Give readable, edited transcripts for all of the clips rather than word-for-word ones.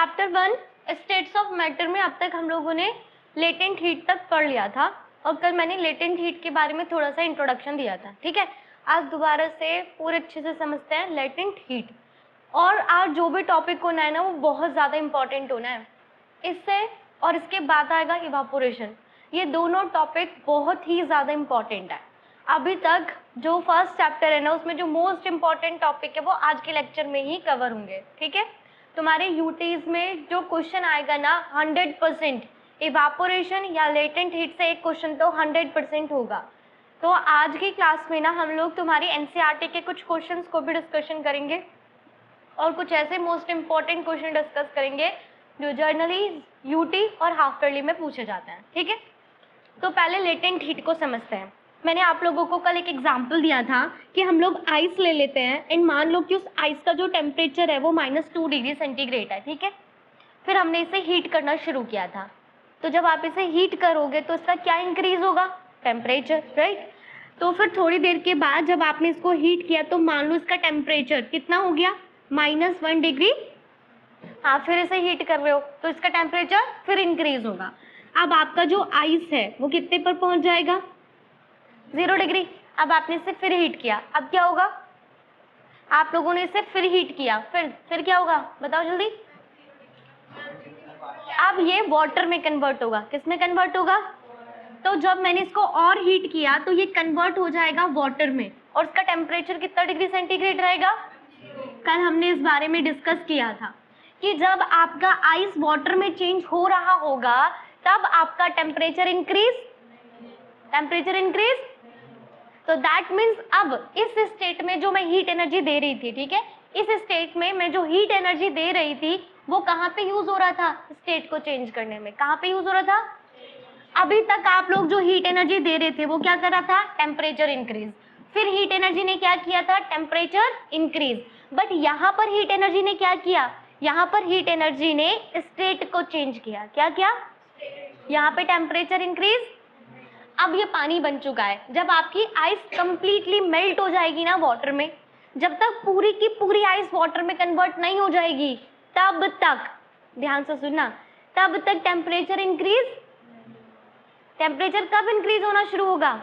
Chapter 1 states of matter में अब तक हम लोगों ने लेटेंट हीट तक पढ़ लिया था और कल मैंने लेटेंट हीट के बारे में थोड़ा सा इंट्रोडक्शन दिया था, ठीक है। आज दोबारा से पूरे अच्छे से समझते हैं लेटेंट हीट। और आज जो भी टॉपिक होना है ना वो बहुत ज़्यादा इम्पॉर्टेंट होना है इससे, और इसके बाद आएगा इवापोरेशन। ये दोनों टॉपिक बहुत ही ज़्यादा इम्पॉर्टेंट है। अभी तक जो फर्स्ट चैप्टर है ना उसमें जो मोस्ट इम्पॉर्टेंट टॉपिक है वो आज के लेक्चर में ही कवर होंगे, ठीक है। तुम्हारे यूटीज में जो क्वेश्चन आएगा ना 100% इवापोरेशन या लेटेंट हीट से एक क्वेश्चन तो 100% होगा। तो आज की क्लास में ना हम लोग तुम्हारी एनसीईआरटी के कुछ क्वेश्चंस को भी डिस्कशन करेंगे और कुछ ऐसे मोस्ट इम्पॉर्टेंट क्वेश्चन डिस्कस करेंगे जो जर्नली यूटी और हाफ ईयरली में पूछे जाते हैं, ठीक है। तो पहले लेटेंट हीट को समझते हैं। मैंने आप लोगों को कल एक एग्जाम्पल दिया था कि हम लोग आइस ले लेते हैं एंड मान लो कि उस आइस का जो टेम्परेचर है वो -2 डिग्री सेंटीग्रेड है, ठीक है। फिर हमने इसे हीट करना शुरू किया था। तो जब आप इसे हीट करोगे तो इसका क्या इंक्रीज होगा? Temperature, right. तो फिर थोड़ी देर के बाद जब आपने इसको हीट किया तो मान लो इसका टेम्परेचर कितना हो गया? -1 डिग्री। आप फिर इसे हीट कर रहे हो तो इसका टेम्परेचर फिर इंक्रीज होगा। अब आपका जो आइस है वो कितने पर पहुंच जाएगा? 0 डिग्री। अब आपने इसे फिर हीट किया, अब क्या होगा? आप लोगों ने इसे फिर हीट किया, फिर क्या होगा बताओ जल्दी। अब ये वाटर में कन्वर्ट होगा। किस में कन्वर्ट होगा? तो जब मैंने इसको और हीट किया तो ये कन्वर्ट हो जाएगा वाटर में और इसका टेम्परेचर कितना डिग्री सेंटीग्रेड रहेगा? कल हमने इस बारे में डिस्कस किया था कि जब आपका आइस वाटर में चेंज हो रहा होगा तब आपका टेम्परेचर इंक्रीज तो दैट मीन्स अब इस स्टेट में जो मैं हीट एनर्जी दे रही थी, ठीक है, इस स्टेट में मैं जो हीट एनर्जी दे रही थी वो कहाँ पे यूज हो रहा था? स्टेट को चेंज करने में। कहाँ पे यूज हो रहा था? अभी तक आप लोग जो हीट एनर्जी दे रहे थे वो क्या कर रहा था? Temperature increase. फिर हीट एनर्जी ने क्या किया था? Temperature increase. बट यहाँ पर हीट एनर्जी ने क्या किया? यहाँ पर हीट एनर्जी ने स्टेट को चेंज किया। क्या किया? यहाँ पे टेम्परेचर इंक्रीज। अब ये पानी बन चुका है। जब आपकी आइस कंप्लीटली मेल्ट हो जाएगी ना वाटर में, जब तक पूरी की पूरी आइस वाटर में कन्वर्ट नहीं हो जाएगी तब तक, ध्यान से सुनना, तब तक टेम्परेचर इंक्रीज। टेम्परेचर कब इंक्रीज होना शुरू होगा?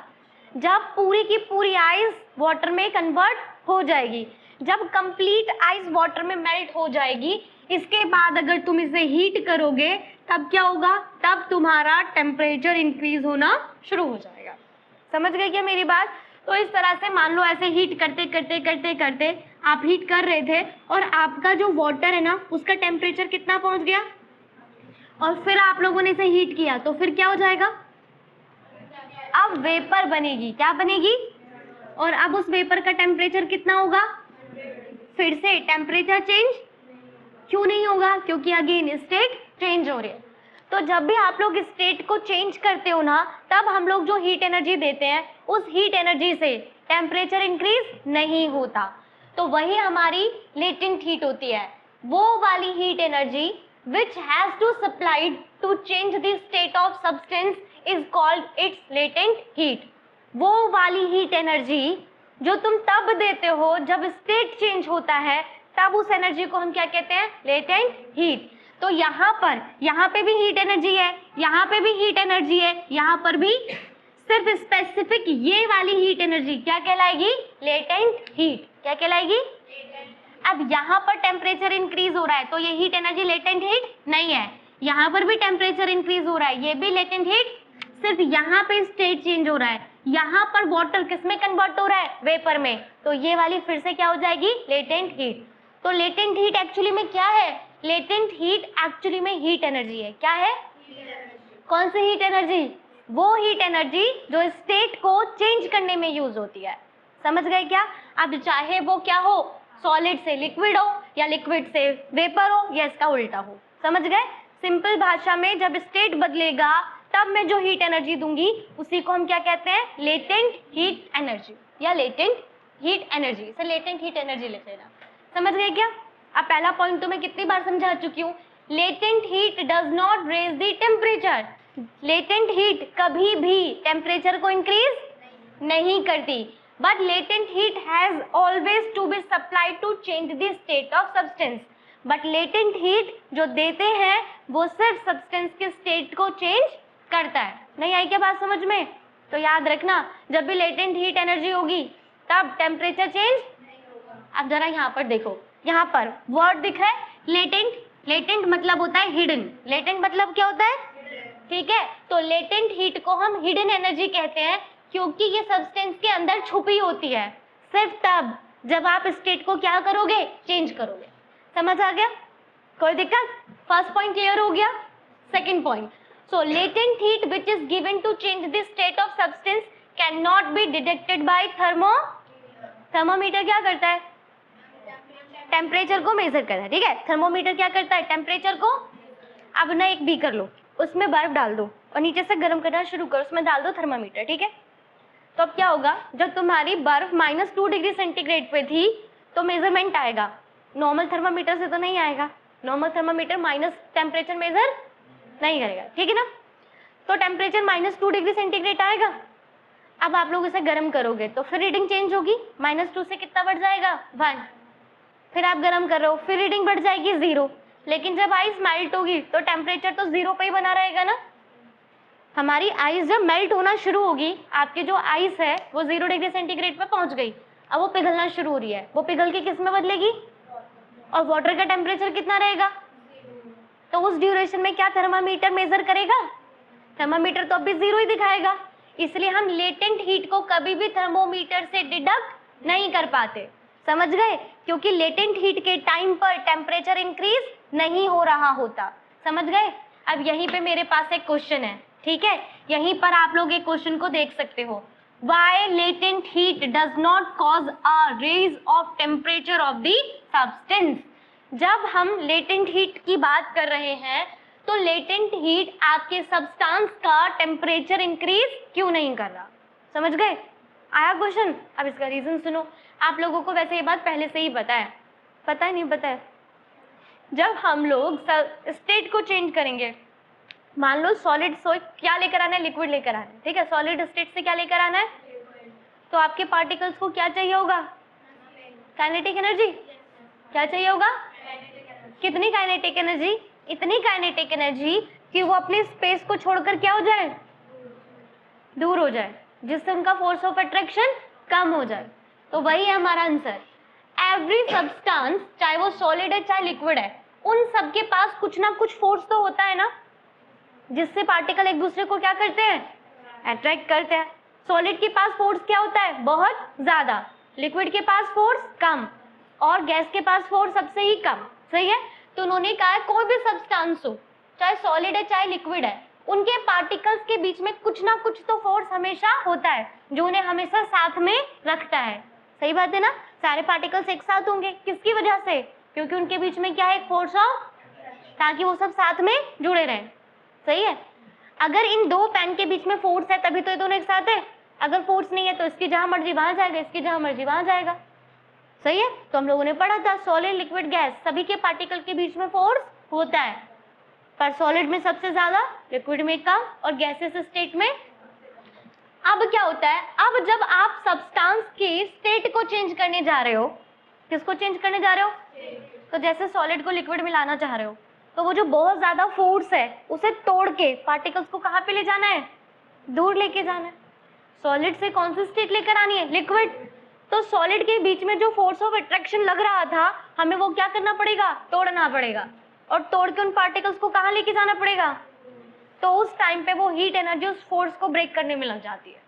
जब पूरी की पूरी आइस वाटर में कन्वर्ट हो जाएगी। जब कंप्लीट आइस वाटर में मेल्ट हो जाएगी, इसके बाद अगर तुम इसे हीट करोगे तब क्या होगा? तब तुम्हारा टेम्परेचर इंक्रीज होना शुरू हो जाएगा। समझ गए क्या मेरी बात? तो इस तरह से मान लो ऐसे हीट करते करते करते करते आप हीट कर रहे थे और आपका जो वाटर है ना उसका टेम्परेचर कितना पहुंच गया, और फिर आप लोगों ने इसे हीट किया तो फिर क्या हो जाएगा? अब वेपर बनेगी। क्या बनेगी? और अब उस वेपर का टेम्परेचर कितना होगा? फिर से टेम्परेचर चेंज क्यों नहीं होगा? क्योंकि अगेन स्टेट चेंज हो रही है। तो जब भी आप लोग स्टेट को चेंज करते हो ना तब हम लोग जो हीट एनर्जी देते हैं उस हीट एनर्जी से टेम्परेचर इंक्रीज नहीं होता। तो वही हमारी लेटेंट हीट होती है। वो वाली heat energy which has to supplied to change the state of substance is called its latent heat. वो वाली हीट एनर्जी जो तुम तब देते हो जब स्टेट चेंज होता है, तब उस एनर्जी को हम क्या कहते हैं? Latent heat. तो यहाँ पे भी हीट एनर्जी है, यहाँ पे भी हीट एनर्जी है, यहाँ पर भी सिर्फ स्पेसिफिक ये वाली हीट एनर्जी क्या कहलाएगी? Latent heat. क्या कहलाएगी? अब यहाँ पर टेम्परेचर इंक्रीज हो रहा है तो ये हीट एनर्जी लेटेंट हीट नहीं है। यहाँ पर भी टेम्परेचर इंक्रीज हो रहा है, ये भी लेटेंट हीट। सिर्फ यहाँ पे स्टेट चेंज हो रहा है, यहाँ पर वाटर किस में कन्वर्ट हो रहा है? वेपर में। तो ये वाली फिर से क्या हो जाएगी? Latent heat. तो लेटेंट हीट एक्चुअली में क्या है? लेटेंट हीट एक्चुअली में हीट एनर्जी है। क्या है? कौन सी हीट एनर्जी? वो हीट एनर्जी जो स्टेट को चेंज करने में यूज होती है। समझ गए क्या? अब चाहे वो क्या हो, सॉलिड से लिक्विड हो या लिक्विड से वेपर हो या इसका उल्टा हो। समझ गए? सिंपल भाषा में जब स्टेट बदलेगा तब मैं जो हीट एनर्जी दूंगी उसी को हम क्या कहते हैं? लेटेंट हीट एनर्जी या लेटेंट हीट एनर्जी। इसे लेटेंट हीट एनर्जी लिख लेना। समझ गए क्या? अब पहला पॉइंट तो मैं कितनी बार समझा चुकी हूँ। Latent heat does not raise the temperature. Latent heat कभी भी टेम्परेचर को इंक्रीज नहीं करती, but latent heat has always to be supplied to change the state of substance. But latent heat जो देते हैं वो सिर्फ सब्सटेंस के स्टेट को चेंज करता है। नहीं आई क्या बात समझ में? तो याद रखना, जब भी लेटेंट हीट एनर्जी होगी तब टेम्परेचर चेंज। अब जरा यहाँ पर देखो, यहाँ पर वर्ड दिख रहा है लेटेंट। लेटेंट मतलब होता है हिडन। लेटेंट मतलब क्या होता है? ठीक है, तो लेटेंट हीट को हम हिडन एनर्जी कहते हैं क्योंकि ये सब्सटेंस के अंदर छुपी होती है, सिर्फ तब जब आप स्टेट को क्या करोगे? चेंज करोगे। समझ आ गया? कोई दिक्कत? फर्स्ट पॉइंट क्लियर हो गया। Second point, so latent heat which is given to change the state of substance can not be detected by thermometer क्या करता है? टेम्परेचर को मेजर करता है। ठीक है, थर्मोमीटर क्या करता है? टेम्परेचर को। अब ना एक बीकर लो, उसमें बर्फ डाल दो और नीचे से गर्म करना शुरू करो, उसमें डाल दो थर्मामीटर। ठीक है, तो अब क्या होगा, जब तुम्हारी बर्फ -2 डिग्री सेंटीग्रेड पे थी तो मेजरमेंट आएगा, नॉर्मल थर्मामीटर से तो नहीं आएगा। Normal thermometer minus temperature measure नहीं करेगा। ठीक है ना, तो टेम्परेचर -2 डिग्री सेंटीग्रेड आएगा। अब आप लोग इसे गर्म करोगे तो फिर रीडिंग चेंज होगी, -2 से कितना बढ़ जाएगा? 1। फिर आप गर्म कर रहे हो, फिर रीडिंग बढ़ जाएगी 0। लेकिन जब आइस मेल्ट होगी तो टेम्परेचर तो 0 पे ही बना रहेगा ना। हमारी आइस जब मेल्ट होना शुरू होगी, आपकी जो आइस है वो 0 डिग्री सेंटीग्रेड पे पहुंच गई, अब वो पिघलना शुरू हो रही है, वो पिघल के किस में बदलेगी? और वाटर का टेम्परेचर कितना रहेगा? तो उस ड्यूरेशन में क्या थर्मामीटर मेजर करेगा? थर्मामीटर तो अभी 0 ही दिखाएगा। इसलिए हम लेटेंट हीट को कभी भी थर्मोमीटर से डिडक्ट नहीं कर पाते। समझ गए? क्योंकि लेटेंट हीट के टाइम पर टेम्परेचर इंक्रीज नहीं हो रहा होता। समझ गए? अब यहीं पे मेरे पास एक क्वेश्चन है। ठीक है, यहीं पर आप लोग एक क्वेश्चन को देख सकते हो, Why latent heat does not cause a raise of temperature of the substance? जब हम लेटेंट हीट की बात कर रहे हैं तो लेटेंट हीट आपके सब्सटेंस का टेम्परेचर इंक्रीज क्यों नहीं कर रहा? समझ गए? आया क्वेश्चन? अब इसका रीजन सुनो। आप लोगों को वैसे ये बात पहले से ही पता है, पता है नहीं पता है? जब हम लोग स्टेट को चेंज करेंगे, मान लो सॉलिड से क्या लेकर आना है? लिक्विड लेकर आना है। ठीक है, सॉलिड स्टेट से क्या लेकर आना है? तो आपके पार्टिकल्स को क्या चाहिए होगा? Kinetic energy. क्या चाहिए होगा? कितनी काइनेटिक एनर्जी? इतनी काइनेटिक एनर्जी कि वो अपने स्पेस को छोड़कर क्या हो जाए? दूर हो जाए, जिससे उनका फोर्स ऑफ अट्रैक्शन कम हो जाए। तो वही है हमारा आंसर। एवरी सब्सटेंस, चाहे वो सॉलिड है चाहे लिक्विड है, उन सब के पास कुछ ना कुछ फोर्स तो होता है ना, जिससे पार्टिकल एक दूसरे को क्या करते हैं? अट्रैक्ट करते हैं। सॉलिड के पास फोर्स क्या होता है? बहुत ज्यादा। लिक्विड के पास फोर्स कम, और गैस के पास फोर्स सबसे ही कम। सही है? तो उन्होंने कहा कोई भी सब्सटेंस हो, चाहे सॉलिड है चाहे लिक्विड है, उनके पार्टिकल्स के बीच में कुछ ना कुछ तो फोर्स हमेशा होता है जो उन्हें हमेशा साथ में रखता है। सही बात है ना? सारे पार्टिकल्स एक साथ होंगे, किसकी वजह से? क्योंकि उनके बीच में क्या है? एक फोर्स ऑफ, ताकि वो सब साथ में जुड़े रहें। सही है? अगर इन दो पेन के बीच में फोर्स है तभी तो ये दोनों एक साथ है। अगर फोर्स नहीं है तो इसकी जहां मर्जी वहां जाएगा, इसकी जहां मर्जी वहां जाएगा। सही है? तो हम लोगों ने पढ़ा था सॉलिड, लिक्विड, गैस सभी के पार्टिकल के बीच में फोर्स होता है, पर सॉलिड में सबसे ज्यादा, लिक्विड में कम, और गैसेस स्टेट में। अब क्या होता है, अब जब आप सब्सटेंस के स्टेट को चेंज करने जा रहे हो, किसको चेंज करने जा रहे हो? तो जैसे सॉलिड को लिक्विड में लाना चाह रहे हो, तो वो जो बहुत ज्यादा फोर्स है उसे तोड़ के पार्टिकल्स को कहाँ पे ले जाना है? दूर लेके जाना है। सॉलिड से कौन सी स्टेट लेकर आनी है? लिक्विड। तो सॉलिड के बीच में जो फोर्स ऑफ अट्रैक्शन लग रहा था, हमें वो क्या करना पड़ेगा? तोड़ना पड़ेगा, और तोड़ के उन पार्टिकल्स को कहाँ लेके जाना पड़ेगा? तो उस टाइम पे वो हीट एनर्जी उस फोर्स को ब्रेक करने में लग जाती है।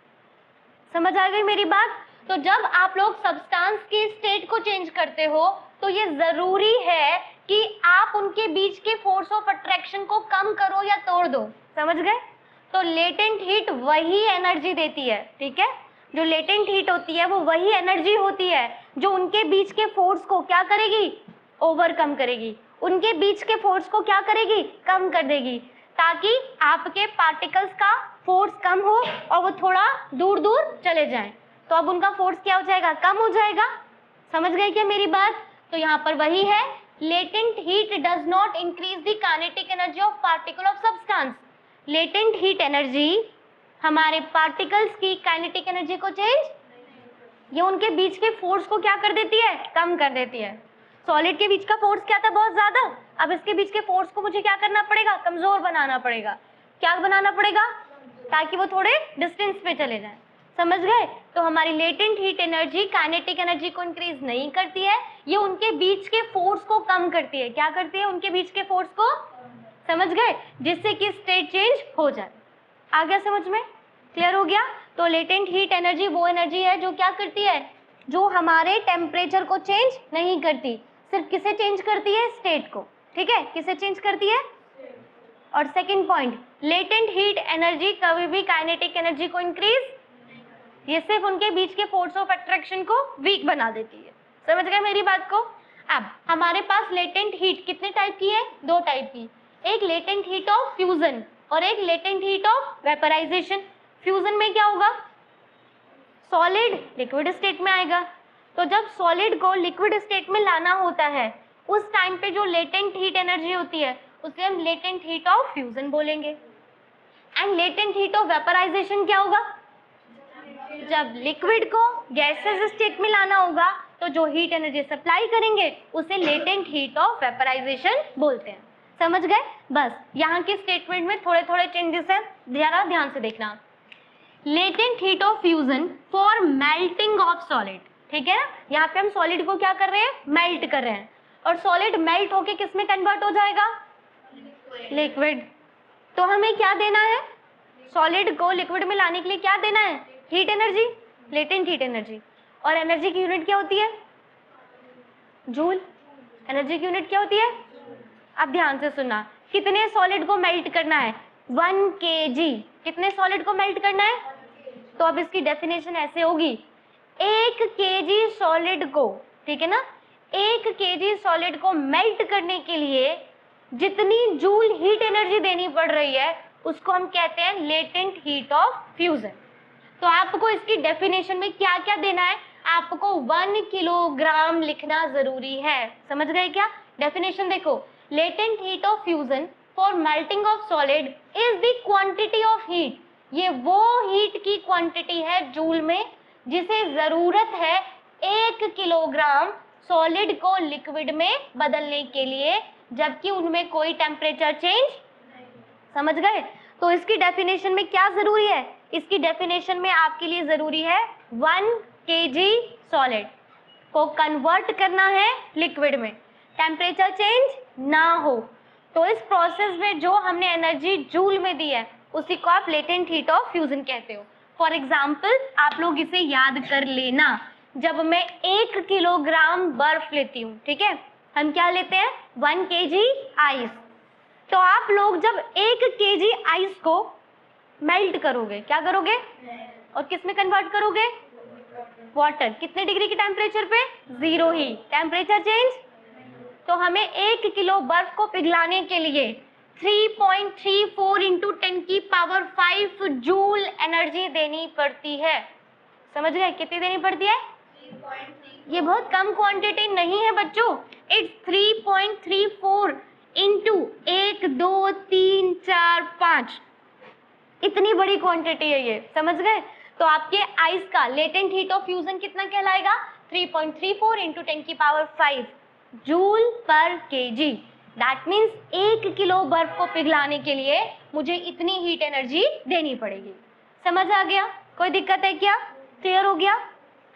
समझ आ गई मेरी बात? तो जब आप लोग सब्सटेंस की स्टेट को चेंज करते हो तो ये जरूरी है कि आप उनके बीच के फोर्स ऑफ अट्रैक्शन को कम करो या तोड़ दो। समझ गए? तो लेटेंट हीट वही एनर्जी देती है। ठीक है, जो लेटेंट हीट होती है वो वही एनर्जी होती है जो उनके बीच के फोर्स को क्या करेगी? ओवरकम करेगी। उनके बीच के फोर्स को क्या करेगी? कम कर देगी, ताकि आपके पार्टिकल्स का फोर्स कम हो और वो थोड़ा दूर दूर चले जाएं। तो अब उनका फोर्स क्या हो जाएगा? कम हो जाएगा। समझ गए क्या मेरी बात? तो यहाँ पर वही है, latent heat does not increase the kinetic energy of particle of substance. Latent heat energy हमारे पार्टिकल्स की काइनेटिक एनर्जी को चेंज, ये उनके बीच के फोर्स को क्या कर देती है? कम कर देती है। सॉलिड के बीच का फोर्स क्या था, बहुत ज्यादा। अब इसके बीच के फोर्स को मुझे क्या करना पड़ेगा, कमजोर बनाना पड़ेगा। क्या बनाना पड़ेगा, ताकि वो थोड़े डिस्टेंस पे चले जाएं। समझ गए? तो हमारी latent heat energy kinetic energy को इंक्रीज नहीं करती है, ये उनके बीच के फोर्स को कम करती है। क्या करती है, उनके बीच के फोर्स को, समझ गए, जिससे कि स्टेट चेंज हो जाए। आ गया समझ में, क्लियर हो गया? तो लेटेंट हीट एनर्जी वो एनर्जी है जो क्या करती है, जो हमारे टेम्परेचर को चेंज नहीं करती, सिर्फ किसे चेंज करती है, स्टेट को। ठीक है, किसे चेंज करती है। और second point, latent heat energy कभी भी काइनेटिक एनर्जी को इंक्रीज, ये सिर्फ उनके बीच के फोर्स ऑफ अट्रैक्शन को वीक बना देती है। समझ गए मेरी बात को? अब हमारे पास लेटेंट हीट कितने टाइप की है, दो टाइप की। एक लेटेंट हीट ऑफ फ्यूजन और एक latent heat of vaporisation. Fusion में क्या होगा, सॉलिड लिक्विड स्टेट में आएगा। तो जब सॉलिड को लिक्विड स्टेट में लाना होता है, उस टाइम पे जो लेटेंट हीट एनर्जी होती है उसे हम लेटेंट हीट ऑफ फ्यूजन बोलेंगे। And latent heat of vaporisation क्या होगा, जब लिक्विड को गैसेस स्टेट में लाना होगा तो जो हीट एनर्जी सप्लाई करेंगे उसे लेटेंट हीट ऑफ वेपराइजेशन बोलते हैं। समझ गए? बस यहाँ के स्टेटमेंट में थोड़े थोड़े चेंजेस हैं, जरा ध्यान से देखना। Latent heat of fusion for melting of solid, ठीक है ना, यहाँ पे हम सॉलिड को क्या कर रहे हैं, मेल्ट कर रहे हैं। और सॉलिड मेल्ट होके किस में कन्वर्ट हो जाएगा, लिक्विड। तो हमें क्या देना है, सॉलिड को लिक्विड में लाने के लिए क्या देना है, heat energy, latent heat energy. और एनर्जी की यूनिट क्या होती है, जूल। एनर्जी की यूनिट क्या होती है, अब ध्यान से सुनना, कितने सॉलिड को मेल्ट करना है, 1 kg। कितने सॉलिड को मेल्ट करना है, तो अब इसकी डेफिनेशन ऐसे होगी, 1 kg सॉलिड को, ठीक है ना, 1 kg सॉलिड को मेल्ट करने के लिए जितनी जूल हीट एनर्जी देनी पड़ रही है उसको हम कहते हैं लेटेंट हीट ऑफ फ्यूजन। तो आपको इसकी डेफिनेशन में क्या क्या देना है, आपको 1 किलोग्राम लिखना जरूरी है। समझ गए क्या? डेफिनेशन देखो, latent heat of fusion for melting of solid is the quantity of heat, ये वो हीट की क्वांटिटी है जूल में जिसे जरूरत है 1 किलोग्राम सॉलिड को लिक्विड में बदलने के लिए, जबकि उनमें कोई टेम्परेचर चेंज, समझ गए? तो इसकी डेफिनेशन में क्या जरूरी है, इसकी डेफिनेशन में आपके लिए जरूरी है 1 kg सॉलिड को कन्वर्ट करना है लिक्विड में, टेम्परेचर चेंज ना हो। तो इस प्रोसेस में जो हमने एनर्जी जूल में दी है उसी को आप लेटेंट हीट ऑफ फ्यूजन कहते हो। फॉर एग्जाम्पल आप लोग इसे याद कर लेना, जब मैं 1 किलोग्राम बर्फ लेती हूँ, ठीक है, हम क्या लेते हैं, 1 kg आइस। तो आप लोग जब 1 kg आइस को मेल्ट करोगे, क्या करोगे, और किस में कन्वर्ट करोगे, वाटर। कितने डिग्री के टेम्परेचर पे, 0 ही, टेम्परेचर चेंज। तो हमें 1 किलो बर्फ को पिघलाने के लिए 3.34 इंटू 10⁵ जूल एनर्जी देनी पड़ती है। समझ गए, कितनी देनी पड़ती है, ये बहुत कम क्वांटिटी नहीं है बच्चों, इट्स 3.34 इंटू 1 2 3 4 5, इतनी बड़ी क्वांटिटी है ये। समझ गए? तो आपके आइस का लेटेंट हीट ऑफ फ्यूजन कितना कहलाएगा, 3.34 इंटू 10⁵ जूल पर केजी। दैट मीन्स 1 किलो बर्फ को पिघलाने के लिए मुझे इतनी हीट एनर्जी देनी पड़ेगी। समझ आ गया? कोई दिक्कत है क्या? क्लियर हो गया?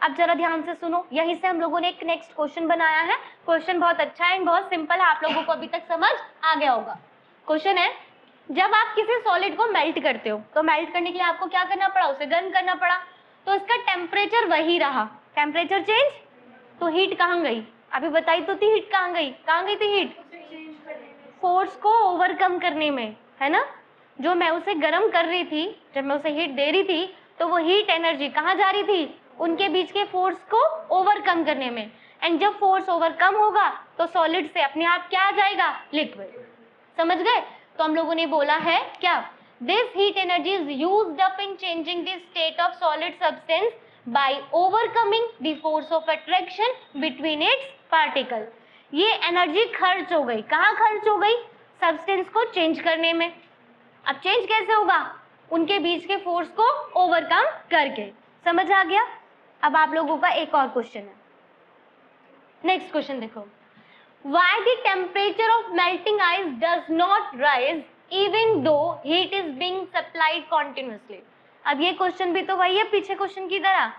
अब जरा ध्यान से सुनो, यहीं से हम लोगों ने एक नेक्स्ट क्वेश्चन बनाया है। क्वेश्चन बहुत अच्छा है, बहुत सिंपल है, आप लोगों को अभी तक समझ आ गया होगा। क्वेश्चन है, जब आप किसी सॉलिड को मेल्ट करते हो तो मेल्ट करने के लिए आपको क्या करना पड़ा, उसे गर्म करना पड़ा, तो इसका टेम्परेचर वही रहा, टेम्परेचर चेंज, तो हीट कहाँ गई, अभी बताई तो थी, हीट कहाँ गई, कहाँ गई थी हीट, फोर्स को ओवरकम करने में, है ना। जो मैं उसे गर्म कर रही थी, जब मैं उसे हीट दे रही थी, तो वो हीट एनर्जी कहाँ जा रही थी, उनके बीच के फोर्स को ओवरकम करने में। एंड जब फोर्स ओवरकम होगा तो सॉलिड से अपने आप क्या आ जाएगा, लिक्विड। समझ गए? तो हम लोगों ने बोला है क्या, this heat energy is used up in changing the state of solid substance by overcoming the force of attraction between its particle. ये एनर्जी खर्च हो गई, कहाँ खर्च हो गई, सब्सटेंस को चेंज करने में। अब चेंज कैसे होगा, उनके बीच के फोर्स को ओवरकम करके। समझ आ गया? अब आप लोगों का एक और क्वेश्चन है, नेक्स्ट क्वेश्चन देखो, Why the temperature of melting ice does not rise even though heat is being supplied continuously? अब ये क्वेश्चन भी तो वही है पीछे क्वेश्चन की तरह,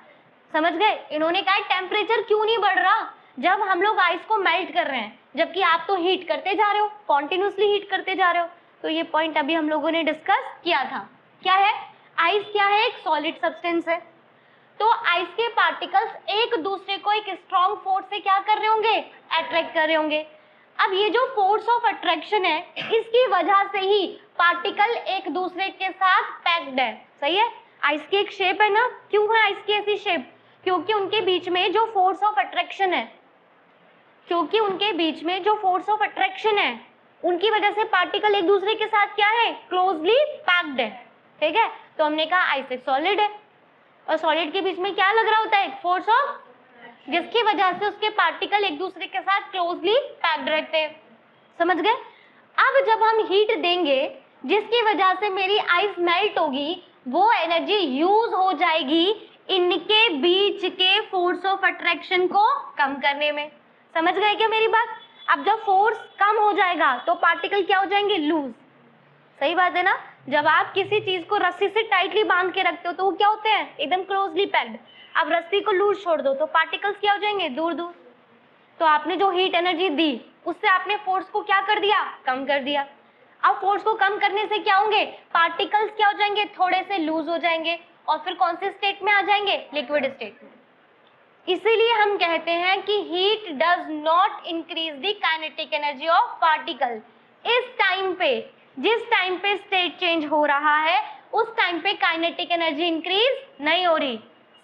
समझ गए? इन्होंने कहा टेम्परेचर क्यों नहीं बढ़ रहा जब हम लोग आइस को मेल्ट कर रहे हैं, जबकि आप तो हीट करते जा रहे हो, कॉन्टिन्यूसली हीट करते जा रहे हो। तो ये पॉइंट अभी हम लोगों ने डिस्कस किया था। क्या है आइस? क्या है? एक सॉलिड सब्सटेंस है। तो आइस के पार्टिकल्स एक दूसरे को एक स्ट्रॉन्ग फोर्स से क्या कर रहे होंगे? अट्रैक्ट कर रहे होंगे। अब ये जो फोर्स ऑफ अट्रैक्शन है, इसकी वजह से ही पार्टिकल एक दूसरे के साथ पैक्ड है। सही है? आइस की एक शेप है ना, क्यों है आइस की ऐसी शेप? क्योंकि उनके बीच में जो फोर्स ऑफ अट्रैक्शन है, क्योंकि उनके बीच में जो फोर्स ऑफ अट्रैक्शन है, उनकी वजह से पार्टिकल एक दूसरे के साथ क्या है? क्लोजली पैक्ड है। ठीक है? तो हमने कहा आइस एक सॉलिड है और सॉलिड के बीच में क्या लग रहा होता है? फोर्स ऑफ, जिसकी वजह से उसके पार्टिकल एक दूसरे के साथ क्लोजली पैक्ड रहते हैं। समझ गए? अब जब हम हीट देंगे जिसकी वजह से मेरी आइस मेल्ट होगी, वो एनर्जी यूज हो जाएगी इनके बीच के फोर्स ऑफ अट्रैक्शन को कम करने में। समझ गए क्या मेरी बात? अब जब फोर्स कम हो जाएगा तो पार्टिकल क्या हो जाएंगे? लूज। सही बात है ना? जब आप किसी चीज को रस्सी से टाइटली बांध के रखते हो तो वो क्या होते हैं? एकदम क्लोजली पैक्ड। अब रस्सी को लूज छोड़ दो तो पार्टिकल्स क्या हो जाएंगे? दूर दूर। तो आपने जो हीट एनर्जी दी उससे आपने फोर्स को क्या कर दिया? कम कर दिया। अब फोर्स को कम करने से क्या होंगे? पार्टिकल्स क्या हो जाएंगे? थोड़े से लूज हो जाएंगे और फिर कौन से स्टेट में आ जाएंगे? लिक्विड स्टेट में। इसीलिए हम कहते हैं कि heat does not increase the kinetic energy of particle. इस टाइम पे, जिस टाइम पे स्टेट चेंज हो रहा है, उस टाइम पे काइनेटिक एनर्जी इंक्रीज नहीं हो रही,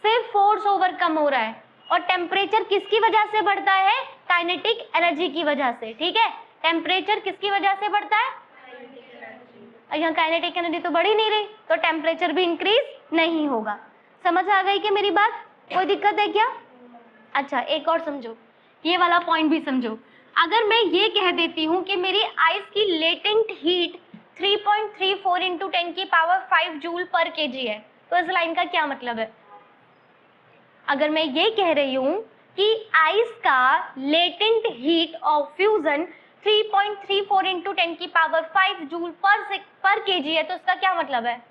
सिर्फ फोर्स ओवरकम हो रहा है। और टेम्परेचर किसकी वजह से बढ़ता है? काइनेटिक एनर्जी की वजह से। ठीक है? टेम्परेचर किसकी वजह से बढ़ता है? यहाँ काइनेटिक एनर्जी तो बढ़ ही नहीं रही, तो टेम्परेचर भी इंक्रीज नहीं होगा। समझ आ गई क्या मेरी बात? कोई दिक्कत है क्या? अच्छा, एक और समझो, ये वाला पॉइंट भी समझो। अगर मैं ये कह देती हूँ कि मेरी आइस की लेटेंट हीट 3.34 इंटू 10 की पावर 5 जूल पर केजी है, तो इस लाइन का क्या मतलब है? अगर मैं ये कह रही हूँ कि आइस का latent heat of fusion 3.34 into 10 की पावर 5 जूल पर केजी है, तो इसका क्या मतलब है?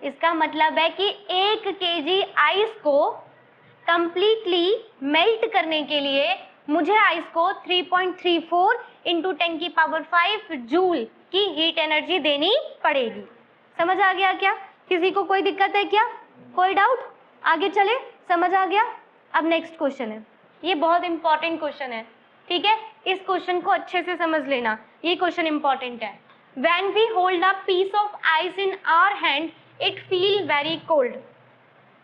इसका मतलब है कि 1 केजी आइस को कंप्लीटली मेल्ट करने के लिए मुझे आइस को 3.34 इंटू 10 की पावर 5 जूल की हीट एनर्जी देनी पड़ेगी। समझ आ गया क्या? किसी को कोई दिक्कत है क्या? कोई डाउट? आगे चले? समझ आ गया? अब नेक्स्ट क्वेश्चन है, ये बहुत इंपॉर्टेंट क्वेश्चन है। ठीक है? इस क्वेश्चन को अच्छे से समझ लेना, ये क्वेश्चन इंपॉर्टेंट है। When we hold a piece of ice in our hand, it feel very cold.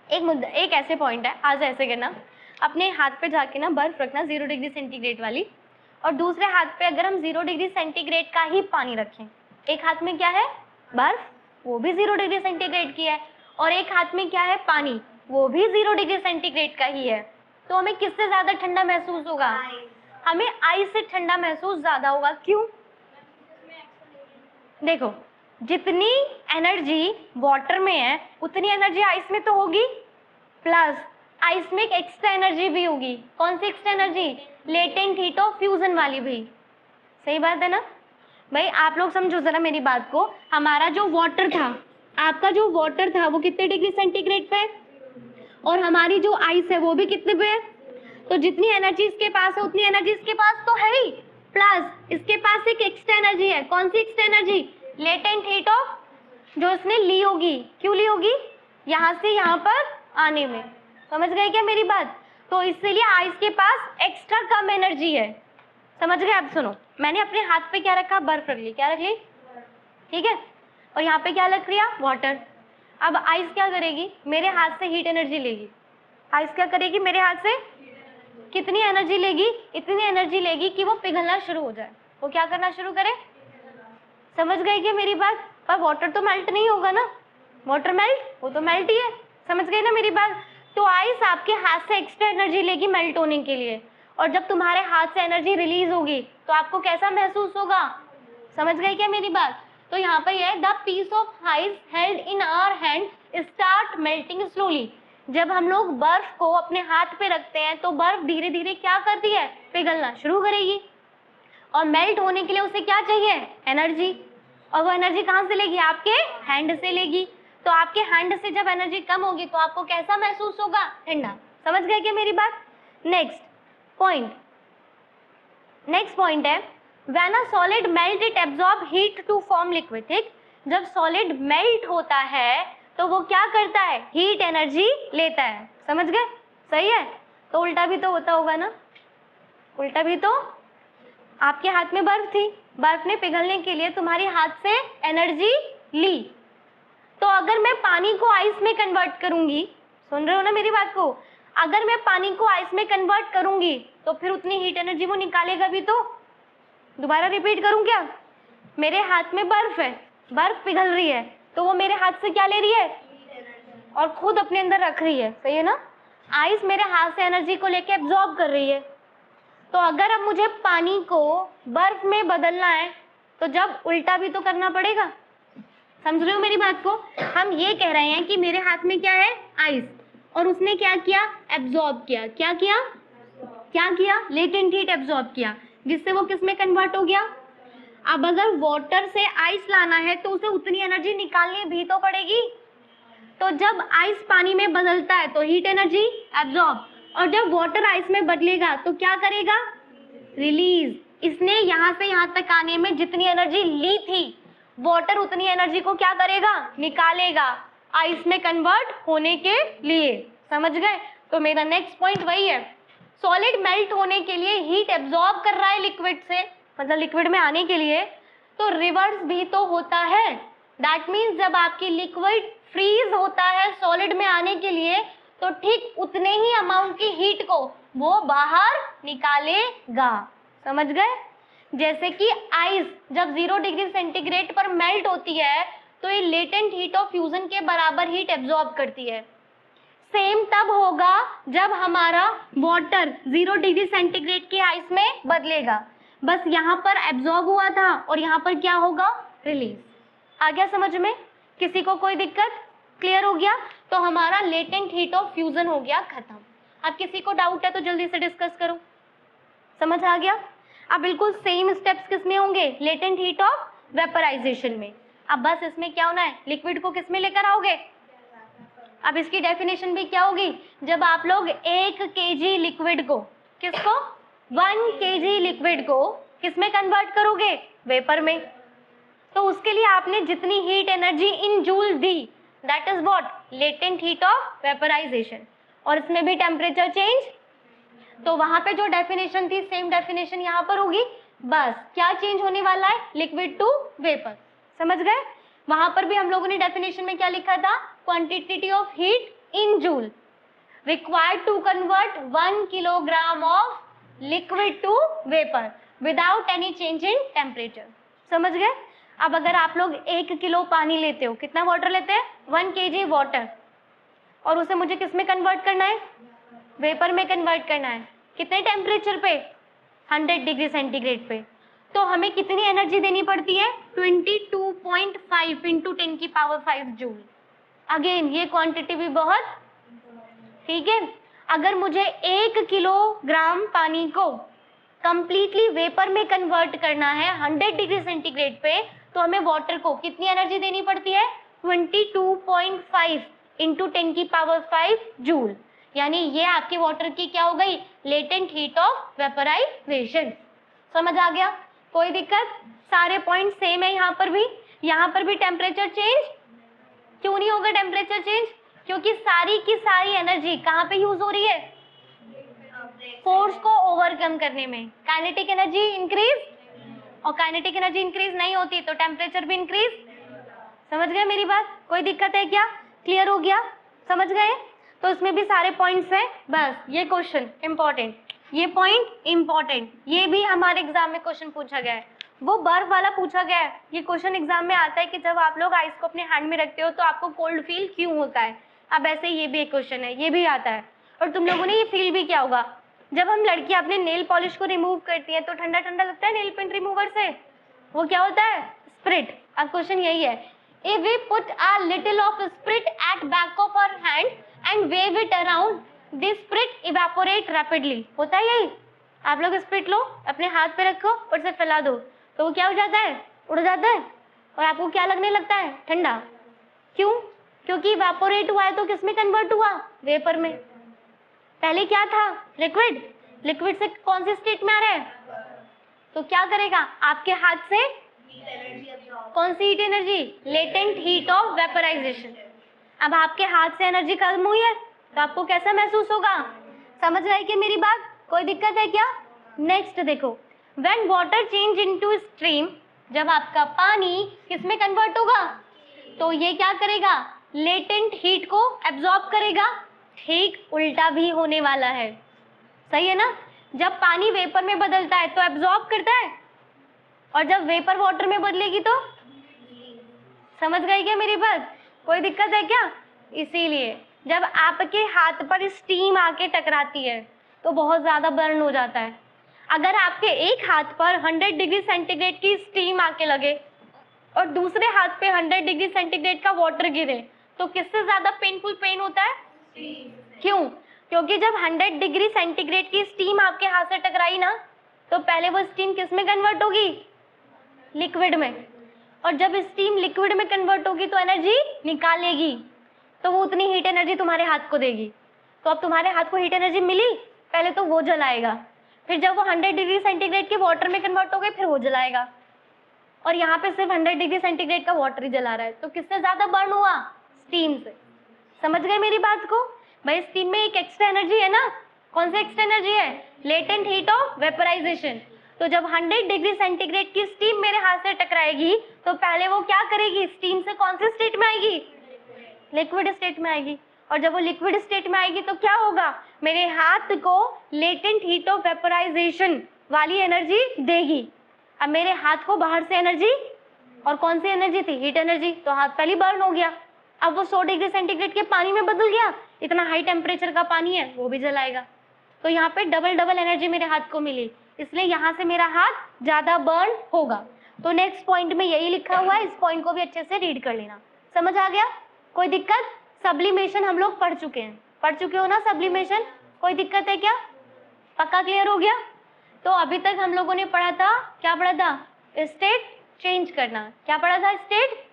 एक ऐसे पॉइंट है, आज ऐसे करना, अपने हाथ पे जाके ना बर्फ रखना 0 डिग्री सेंटीग्रेड वाली, और दूसरे हाथ पे अगर हम 0 डिग्री सेंटीग्रेड का ही पानी रखें। एक हाथ में क्या है? बर्फ, वो भी 0 डिग्री सेंटीग्रेड की है, और एक हाथ में क्या है? पानी, वो भी 0 डिग्री सेंटीग्रेड का ही है। तो हमें किससे ज्यादा ठंडा महसूस होगा? हमें आइस से ठंडा महसूस ज्यादा होगा। क्यों? देखो, जितनी एनर्जी वाटर में है उतनी एनर्जी आइस में तो होगी, प्लस आइस में एक एक्स्ट्रा एनर्जी भी होगी। कौन सी extra energy? Latent heat of fusion वाली भी। सही बात है ना भाई? आप लोग समझो जरा मेरी बात को। हमारा जो वाटर था, आपका जो वाटर था वो कितने डिग्री सेंटीग्रेड पे है, और हमारी जो आइस है वो भी कितने पे है। तो जितनी एनर्जी इसके पास है उतनी एनर्जी इसके पास तो है ही, प्लस इसके पास एक एक्स्ट्रा एनर्जी है। कौन सी extra energy? Latent heat of, जो इसने ली होगी। क्यों ली होगी? यहाँ से यहाँ पर आने में। समझ गए क्या मेरी बात? तो इसलिए आइस के पास एक्स्ट्रा कम एनर्जी है। समझ गए? अब सुनो, मैंने अपने हाथ पे क्या रखा? बर्फ रख ली। क्या रख ली? ठीक है? और यहाँ पे क्या रख लिया? वाटर। अब आइस क्या करेगी? मेरे हाथ से हीट एनर्जी लेगी। आइस क्या करेगी? मेरे हाथ से कितनी एनर्जी लेगी? इतनी एनर्जी लेगी कि वो पिघलना शुरू हो जाए। वो क्या करना शुरू करे? समझ गए क्या मेरी बात? पर वाटर तो मेल्ट नहीं होगा ना, वाटर मेल्ट, वो तो मेल्ट ही है। समझ गए ना मेरी बात? तो आइस आपके हाथ से एक्स्ट्रा एनर्जी लेगी मेल्ट होने के लिए, और जब तुम्हारे हाथ से एनर्जी रिलीज होगी तो आपको कैसा महसूस होगा? समझ गए क्या मेरी बात? तो यहाँ पर ये the piece of ice held in our hand start melting slowly. जब हम लोग बर्फ को अपने हाथ पे रखते हैं तो बर्फ धीरे धीरे क्या करती है, पिघलना शुरू करेगी, और मेल्ट होने के लिए उसे क्या चाहिए, एनर्जी, और वो एनर्जी कहाँ से लेगी, आपके हैंड से लेगी। तो आपके हैंड से जब एनर्जी कम होगी तो आपको कैसा महसूस होगा, ठंडा। समझ गए क्या मेरी बात। नेक्स्ट पॉइंट है when a solid melt it absorb heat to form liquid. ठीक, जब सॉलिड मेल्ट होता है तो वो क्या करता है, हीट एनर्जी लेता है। समझ गए, सही है। तो उल्टा भी तो होता होगा ना, उल्टा भी तो, आपके हाथ में बर्फ थी, बर्फ ने पिघलने के लिए तुम्हारे हाथ से एनर्जी ली, तो अगर मैं पानी को आइस में कन्वर्ट करूंगी, सुन रहे हो ना मेरी बात को, अगर मैं पानी को आइस में कन्वर्ट करूंगी तो फिर उतनी हीट एनर्जी वो निकालेगा भी तो। दोबारा रिपीट करूं क्या, मेरे हाथ में बर्फ है, बर्फ पिघल रही है, तो वो मेरे हाथ से क्या ले रही है, और खुद अपने अंदर रख रही है, सही है ना। आइस मेरे हाथ से एनर्जी को लेके एब्जॉर्ब कर रही है। तो अगर अब मुझे पानी को बर्फ में बदलना है तो जब उल्टा भी तो करना पड़ेगा। समझ रहे हो मेरी बात को। हम ये कह रहे हैं कि मेरे हाथ में क्या है, आइस, और उसने क्या किया, एब्जॉर्ब किया। क्या किया, लेटेंट हीट एब्जॉर्ब किया, जिससे वो किस में कन्वर्ट हो गया। अब अगर वाटर से आइस लाना है तो उसे उतनी एनर्जी निकालनी भी तो पड़ेगी। तो जब आइस पानी में बदलता है तो हीट एनर्जी एब्जॉर्ब, और जब वाटर आइस में बदलेगा तो क्या करेगा, रिलीज। इसने यहाँ से यहाँ तक आने में जितनी एनर्जी ली थी, वाटर उतनी एनर्जी को क्या करेगा, निकालेगा आइस में कन्वर्ट होने के लिए। समझ गए। तो मेरा नेक्स्ट पॉइंट वही है, सॉलिड मेल्ट होने के लिए हीट एब्जॉर्ब कर रहा है लिक्विड से, मतलब लिक्विड में आने के लिए, तो रिवर्स भी तो होता है। दैट मीन्स जब आपकी लिक्विड फ्रीज होता है सॉलिड में आने के लिए, तो ठीक उतने ही अमाउंट की हीट को वो बाहर निकालेगा। समझ गए। जैसे कि आइस जब 0 डिग्री सेंटीग्रेड पर मेल्ट होती है तो ये लेटेंट हीट ऑफ फ्यूजन के बराबर हीट एब्जॉर्ब करती है। सेम तब होगा जब हमारा वाटर 0 डिग्री सेंटीग्रेड के आइस में बदलेगा। बस यहाँ पर एब्जॉर्ब हुआ था और यहाँ पर क्या होगा, रिलीज। आ गया समझ में, किसी को कोई दिक्कत, क्लियर हो गया। तो हमारा लेटेंट हीट ऑफ फ्यूजन हो गया खत्म। अब किसी को डाउट है तो जल्दी से डिस्कस करो। समझ आ गया। अब बिल्कुल सेम स्टेप्स किस में होंगे, लेटेंट हीट ऑफ वेपराइजेशन में। अब बस इसमें क्या होना है, लिक्विड को किस में लेकर आओगे। अब इसकी डेफिनेशन भी क्या होगी, जब आप लोग 1 kg लिक्विड को, किसको, 1 kg लिक्विड को किस में कन्वर्ट करोगे, वेपर में। तो उसके लिए आपने जितनी हीट एनर्जी इन जूल दी, that is what, latent heat of vaporisation. और इसमें भी टेम्परेचर चेंज, तो वहां पे जो डेफिनेशन थी सेम डेफिनेशन यहाँ पर होगी। बस क्या चेंज होने वाला है, लिक्विड टू वेपर। समझ गए। वहां पर भी हम लोगों ने डेफिनेशन में क्या लिखा था, quantity of heat in joule required to convert 1 kilogram of liquid to vapour without any change in temperature. समझ गए। अब अगर आप लोग 1 किलो पानी लेते हो, कितना वाटर लेते हैं, 1 kg वाटर, और उसे मुझे किस में कन्वर्ट करना है, वेपर में कन्वर्ट करना है। कितने टेम्परेचर पे, 100 डिग्री सेंटीग्रेड पे। तो हमें कितनी एनर्जी देनी पड़ती है, 22.5 इंटू 10 की पावर 5 जूल। अगेन ये क्वांटिटी भी बहुत, ठीक है। अगर मुझे 1 किलोग्राम पानी को कंप्लीटली वेपर में कन्वर्ट करना है 100 डिग्री सेंटीग्रेड पे, तो हमें वाटर को कितनी एनर्जी देनी पड़ती है, 22.5 इंटू 10 की पावर 5 जूल। यानी ये आपके वाटर की क्या हो गई, लेटेंट हीट ऑफ वेपराइजेशन। समझ आ गया, कोई दिक्कत, सारे पॉइंट सेम है। यहाँ पर भी टेम्परेचर चेंज क्यों नहीं होगा, टेम्परेचर चेंज क्योंकि सारी की सारी एनर्जी कहाँ पे यूज हो रही है, फोर्स को ओवरकम करने में। काइनेटिक एनर्जी इंक्रीज, और काइनेटिक एनर्जी इंक्रीज नहीं होती तो टेम्परेचर भी इंक्रीज। समझ गए मेरी बात, कोई दिक्कत है क्या, क्लियर हो गया, समझ गए। तो इसमें भी सारे पॉइंट्स हैं। बस ये क्वेश्चन इंपॉर्टेंट, ये पॉइंट इंपॉर्टेंट, ये भी हमारे एग्जाम में क्वेश्चन पूछा गया है, वो बर्फ वाला पूछा गया है। ये क्वेश्चन एग्जाम में आता है कि जब आप लोग आइस को अपने हैंड में रखते हो तो आपको कोल्ड फील क्यों होता है। अब ऐसे ये भी एक क्वेश्चन है, ये भी आता है। और तुम लोगों ने ये फील भी किया होगा, जब हम लड़कियां अपने नेल पॉलिश को रिमूव करती हैं तो ठंडा ठंडा लगता है नेल पेंट रिमूवर से, वो क्या होता है, स्प्रिट। अब क्वेश्चन यही है, if we put a little of spirit at back of our hand and wave it around, this spirit evaporate rapidly. होता है यही, आप लोग स्प्रिट लो, अपने हाथ पे रखो और से फैला दो तो वो क्या हो जाता है, उड़ जाता है और आपको क्या लगने लगता है, ठंडा। क्यों? क्योंकि इवेपोरेट हुआ है तो किस में कन्वर्ट हुआ, वेपर में। पहले क्या था, लिक्विड, लिक्विड से कौन सी स्टेट में आ रहा है, तो क्या करेगा आपके हाथ से, कौन सी heat energy, latent heat of vaporisation. अब आपके हाथ से एनर्जी खत्म हुई है तो आपको कैसा महसूस होगा, समझ रहे क्या मेरी बात, कोई दिक्कत है क्या? नेक्स्ट देखो, when water change into stream, जब आपका पानी किस में कन्वर्ट होगा, तो ये क्या करेगा, लेटेंट हीट को एब्जॉर्ब करेगा। ठीक उल्टा भी होने वाला है, सही है ना, जब पानी वेपर में बदलता है तो एब्जॉर्ब करता है और जब वेपर वाटर में बदलेगी तो, समझ गई क्या मेरी बात, कोई दिक्कत है क्या? इसीलिए जब आपके हाथ पर स्टीम आके टकराती है तो बहुत ज़्यादा बर्न हो जाता है। अगर आपके एक हाथ पर 100 डिग्री सेंटीग्रेड की स्टीम आके लगे और दूसरे हाथ पे 100 डिग्री सेंटीग्रेड का वाटर गिरे तो किससे ज़्यादा पेनफुल पेन होता है? क्यों? क्योंकि जब 100 डिग्री सेंटीग्रेड की स्टीम आपके हाथ से टकराई ना तो पहले वो स्टीम किस में कन्वर्ट होगी, लिक्विड में, और जब स्टीम लिक्विड में कन्वर्ट होगी तो एनर्जी निकालेगी, तो वो उतनी हीट एनर्जी तुम्हारे हाथ को देगी। तो अब तुम्हारे हाथ को हीट एनर्जी मिली, पहले तो वो जलाएगा, फिर जब वो 100 डिग्री सेंटीग्रेड के वाटर में कन्वर्ट हो गई फिर वो जलाएगा, और यहाँ पे सिर्फ 100 डिग्री सेंटीग्रेड का वाटर ही जला रहा है, तो किससे ज्यादा बर्न हुआ, स्टीम से। समझ गए मेरी बात को? भाई स्टीम में एक एक्स्ट्रा एनर्जी है ना, कौन सी एक्स्ट्रा एनर्जी है, लेटेंट हीट ऑफ वेपराइजेशन। तो जब 100 डिग्री सेंटीग्रेड की स्टीम मेरे हाथ से टकराएगी तो पहले वो क्या करेगी, स्टीम से कौन सी स्टेट में आएगी, लिक्विड स्टेट में आएगी, और जब वो लिक्विड स्टेट में आएगी तो क्या होगा, मेरे हाथ को लेटेंट हीट ऑफ वेपराइजेशन वाली एनर्जी देगी। अब मेरे हाथ को बाहर से एनर्जी, और कौन सी एनर्जी थी, हीट एनर्जी, तो हाथ पहले बर्न हो गया। अब वो 100 डिग्री सेंटीग्रेड के पानी में बदल गया, इतना हाई टेम्परेचर का पानी है वो भी जलाएगा, तो यहाँ पे डबल डबल एनर्जी मेरे हाथ को मिली, इसलिए यहाँ से मेरा हाथ ज्यादा बर्न होगा। तो नेक्स्ट पॉइंट में यही लिखा हुआ है, इस पॉइंट को भी अच्छे से रीड कर लेना। समझ आ गया, कोई दिक्कत? सब्लिमेशन हम लोग पढ़ चुके हैं, पढ़ चुके हो ना सब्लिमेशन, कोई दिक्कत है क्या, पक्का क्लियर हो गया? तो अभी तक हम लोगों ने पढ़ा था, क्या पढ़ा था, स्टेट चेंज करना, क्या पढ़ा था, स्टेट।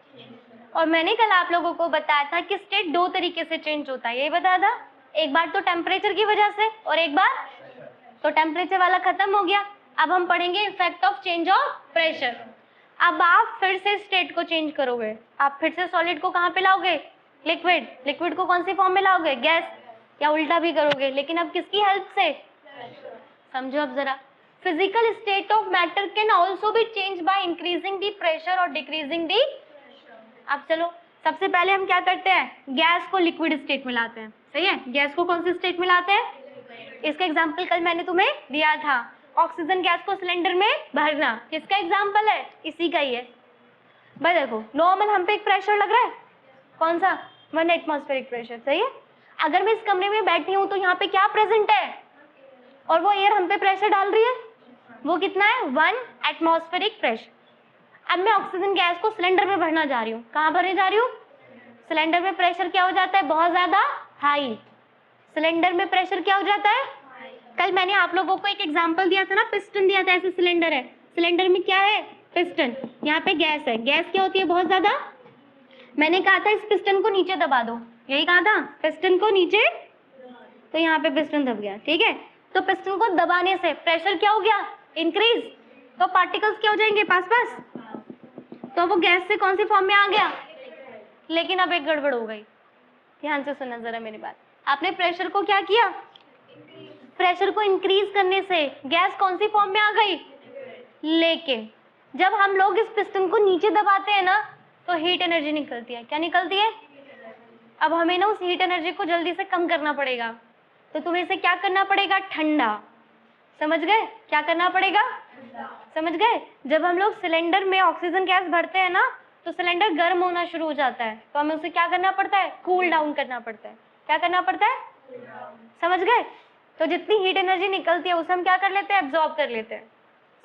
और मैंने कल आप लोगों को बताया था कि स्टेट दो तरीके से चेंज होता है, यही बताया था, एक बार तो टेम्परेचर की वजह से और एक बार, तो टेम्परेचर वाला खत्म हो गया। अब हम पढ़ेंगे effect of change of pressure. अब आप फिर से स्टेट को चेंज करोगे, आप फिर से सॉलिड को कहाँ पे लाओगे, लिक्विड, लिक्विड को कौन सी फॉर्म में लाओगे, गैस, या उल्टा भी करोगे, लेकिन अब किसकी हेल्प से, समझो अब जरा। Physical state of matter can also be change by increasing the pressure और डिक्रीजिंग द। अब चलो सबसे पहले हम क्या करते हैं, गैस को लिक्विड स्टेट में लाते हैं, सही है, गैस को कौन सी स्टेट में लाते हैं, इसका एग्जाम्पल कल मैंने तुम्हें दिया था, ऑक्सीजन गैस को सिलेंडर में भरना, किसका एग्जाम्पल है, इसी का ही है। भाई देखो नॉर्मल हम पे एक प्रेशर लग रहा है, कौन सा, 1 एटमॉस्फेरिक प्रेशर, सही है। अगर मैं इस कमरे में बैठी हूँ तो यहाँ पे क्या प्रेजेंट है, और वो एयर हम पे प्रेशर डाल रही है, वो कितना है, 1 एटमॉस्फेरिक प्रेशर। अब मैं ऑक्सीजन गैस को सिलेंडर में भरना जा रही हूँ, कहाँ भरने जा रही हूँ, सिलेंडर में प्रेशर क्या हो जाता है, बहुत ज्यादा हाई, सिलेंडर में प्रेशर क्या हो जाता है। कल मैंने आप लोगों को एक एग्जांपल दिया था ना, पिस्टन दिया था, ऐसे सिलेंडर है, सिलेंडर में क्या है, पिस्टन, यहाँ पे गैस है, गैस क्या होती है, बहुत ज्यादा, मैंने कहा था इस पिस्टन को नीचे दबा दो, यही कहा था, पिस्टन को नीचे, तो यहाँ पे पिस्टन दब गया, ठीक है। तो पिस्टन को दबाने से प्रेशर क्या हो गया, इंक्रीज, तो पार्टिकल्स क्या हो जाएंगे पास पास, तो वो गैस से कौन सी फॉर्म में आ गया। लेकिन अब एक गड़बड़ हो गई, ध्यान से सुनना जरा मेरी बात, आपने प्रेशर को क्या किया, प्रेशर को इंक्रीज करने से गैस कौन सी फॉर्म में आ गई, लेकिन जब हम लोग इस पिस्टन को नीचे दबाते हैं ना तो हीट एनर्जी निकलती है, क्या निकलती है। अब हमें ना उस हीट एनर्जी को जल्दी से कम करना पड़ेगा, तो तुम्हें इसे क्या करना पड़ेगा, ठंडा, समझ गए, क्या करना पड़ेगा, समझ गए। जब हम लोग सिलेंडर में ऑक्सीजन गैस भरते हैं ना तो सिलेंडर गर्म होना शुरू हो जाता है, तो हमें उसे क्या करना पड़ता है, कूल डाउन करना पड़ता है, क्या करना पड़ता है, समझ गए। तो जितनी हीट एनर्जी निकलती है उसे हम क्या कर लेते हैं, एब्जॉर्ब कर लेते हैं,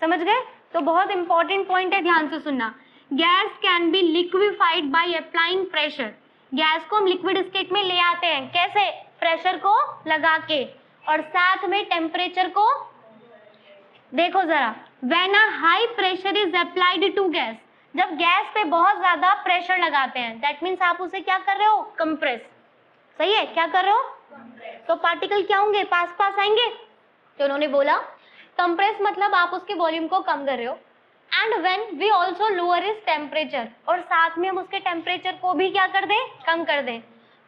समझ गए। तो बहुत इंपॉर्टेंट पॉइंट है, ध्यान से सुनना, gas can be liquefied by applying pressure, gas को हम लिक्विड स्टेट में ले आते हैं, कैसे? प्रेशर को लगा के और साथ में टेम्परेचर को। देखो जरा, when a high pressure is applied to gas, जब गैस पे बहुत ज्यादा प्रेशर लगाते हैं, दैट मीन्स आप उसे क्या कर रहे हो? कंप्रेस। सही है, क्या कर रहे हो? तो पार्टिकल क्या होंगे? पास पास आएंगे। तो उन्होंने बोला कंप्रेस मतलब आप उसके वॉल्यूम को कम कर रहे हो। And when we also lower is temperature, और साथ में हम उसके टेम्परेचर को भी क्या कर दें? कम कर दें,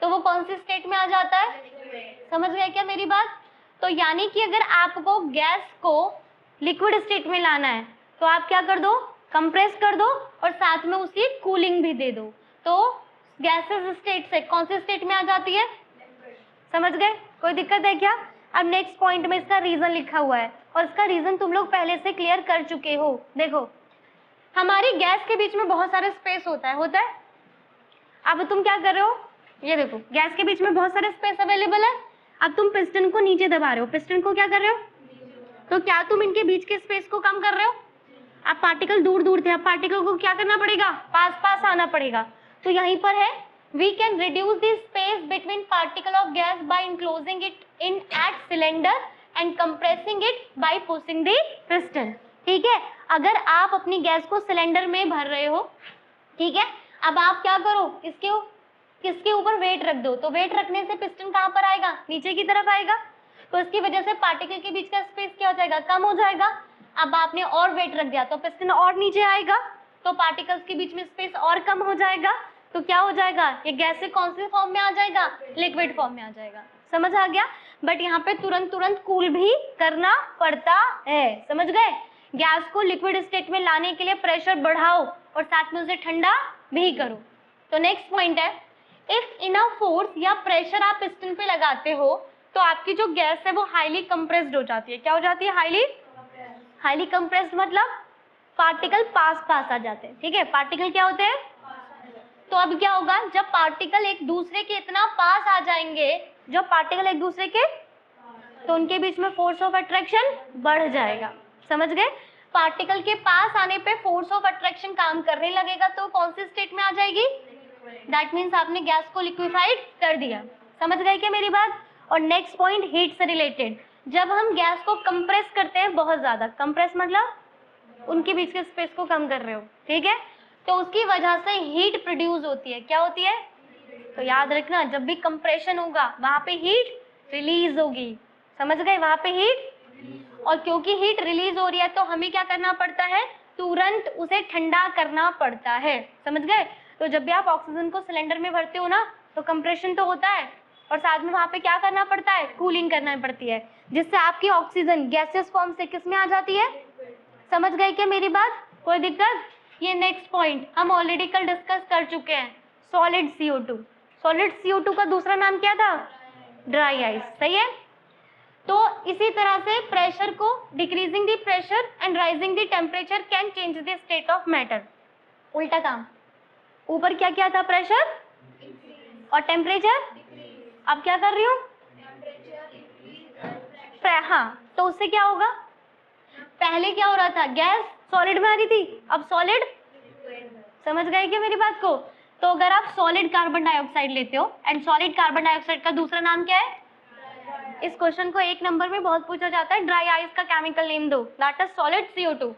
तो वो कौन सी स्टेट में आ जाता है? समझ गए क्या मेरी बात? तो यानी कि अगर आपको गैस को लिक्विड स्टेट में लाना है तो आप क्या कर दो? कंप्रेस कर दो और साथ में उसकी कूलिंग भी दे दो, तो गैसेस स्टेट से कौन सी स्टेट में आ जाती है? समझ गए? कोई दिक्कत है क्या? अब नेक्स्ट पॉइंट में इसका रीजन लिखा हुआ है और इसका रीजन तुम लोग पहले से क्लियर कर चुके हो। देखो, हमारी गैस के बीच में बहुत सारे स्पेस होता है। अब तुम क्या कर रहे हो? ये देखो, गैस के बीच में बहुत सारे स्पेस अवेलेबल है। अब तुम पिस्टन को नीचे दबा रहे हो, पिस्टन को क्या कर रहे हो? तो क्या तुम इनके बीच के स्पेस को कम कर रहे हो? अब पार्टिकल दूर दूर थे, अब पार्टिकल को क्या करना पड़ेगा? पास पास आना पड़ेगा। तो यहीं पर है, we can reduce the space between particle of gas by enclosing it in at cylinder and compressing it by pushing the piston। ठीक है, अगर आप अपनी गैस को सिलेंडर में भर रहे हो, ठीक है, अब आप क्या करो? किसके ऊपर वेट रख दो, तो वेट रखने से पिस्टन कहाँ पर आएगा? नीचे की तरफ आएगा। तो इसकी वजह से पार्टिकल के बीच का स्पेस क्या हो जाएगा? कम हो जाएगा। अब आपने और वेट रख दिया तो पिस्टन और नीचे आएगा, तो पार्टिकल्स के बीच में स्पेस और कम हो जाएगा। तो क्या हो जाएगा? ये गैस से कौन से फॉर्म में आ जाएगा? लिक्विड फॉर्म में आ जाएगा। समझ आ गया? बट यहाँ पे तुरंत कूल भी करना पड़ता है। समझ गए? गैस को लिक्विड स्टेट में लाने के लिए प्रेशर बढ़ाओ और साथ में उसे ठंडा भी करो। तो नेक्स्ट पॉइंट है, इफ इनफ फोर्स या प्रेशर आप पिस्टन पे लगाते हो तो आपकी जो गैस है वो हाईली कंप्रेस्ड हो जाती है। क्या हो जाती है? हाईली कंप्रेस्ड मतलब पार्टिकल पास पास आ जाते हैं। ठीक है, पार्टिकल क्या होते हैं? तो अब क्या होगा? जब पार्टिकल एक दूसरे के इतना पास आ जाएंगे, जब पार्टिकल एक दूसरे के, तो उनके बीच में फोर्स ऑफ अट्रैक्शन बढ़ जाएगा। समझ गए? पार्टिकल के पास आने पे फोर्स ऑफ अट्रैक्शन काम करने लगेगा, तो कौन सी स्टेट में आ जाएगी? दैट मीन्स आपने गैस को लिक्विफाइड कर दिया। समझ गए क्या मेरी बात? और नेक्स्ट पॉइंट, हीट से रिलेटेड, जब हम गैस को कंप्रेस करते हैं बहुत ज्यादा, कंप्रेस मतलब उनके बीच के स्पेस को कम कर रहे हो, ठीक है, तो उसकी वजह से हीट प्रोड्यूस होती है। क्या होती है? तो याद रखना, जब भी कंप्रेशन होगा वहां पे हीट रिलीज होगी। समझ गए? वहां पे हीट, और क्योंकि हीट रिलीज हो रही है तो हमें क्या करना पड़ता है? तुरंत उसे ठंडा करना पड़ता है। समझ गए? तो जब भी आप ऑक्सीजन को सिलेंडर में भरते हो ना, तो कंप्रेशन तो होता है और साथ में वहां पे क्या करना पड़ता है? कूलिंग करना पड़ती है, जिससे आपकी ऑक्सीजन गैसेस फॉर्म से किस में आ जाती है? समझ गए क्या मेरी बात? कोई दिक्कत? ये नेक्स्ट पॉइंट हम ऑलरेडी कल डिस्कस कर चुके हैं, सॉलिड CO2। सॉलिड CO2 का दूसरा नाम क्या था? Dry ice. सही है? तो इसी तरह से प्रेशर को, decreasing the pressure and rising the temperature can change the state of matter. उल्टा काम, ऊपर क्या क्या था? प्रेशर और टेम्परेचर। अब क्या कर रही हूँ? हाँ, तो उससे क्या होगा? पहले क्या हो रहा था? गैस सॉलिड में आ रही थी, अब सॉलिड। समझ गए क्या मेरी बात को? तो अगर आप सॉलिड कार्बन डाइऑक्साइड लेते हो, एंड सॉलिड कार्बन डाइऑक्साइड का दूसरा नाम क्या है? इस क्वेश्चन को 1 नंबर में बहुत पूछा जाता है, ड्राई आइस का केमिकल नेम दो, दैट इज सॉलिड CO2।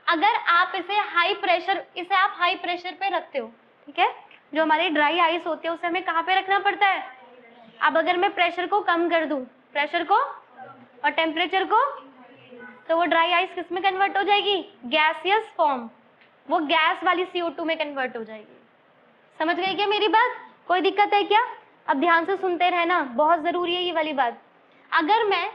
अगर आप इसे हाई प्रेशर पे रखते हो, ठीक है, जो हमारी ड्राई आइस होती है उसे हमें कहाँ पे रखना पड़ता है? अब अगर मैं प्रेशर को कम कर दूं, प्रेशर को और टेम्परेचर को, तो वो ड्राई आइस किस में कन्वर्ट हो जाएगी? गैसियस फॉर्म, वो गैस वाली CO2 में कन्वर्ट हो जाएगी। समझ गई क्या मेरी बात? कोई दिक्कत है क्या? अब ध्यान से सुनते रहना, बहुत जरूरी है ये वाली बात। अगर मैं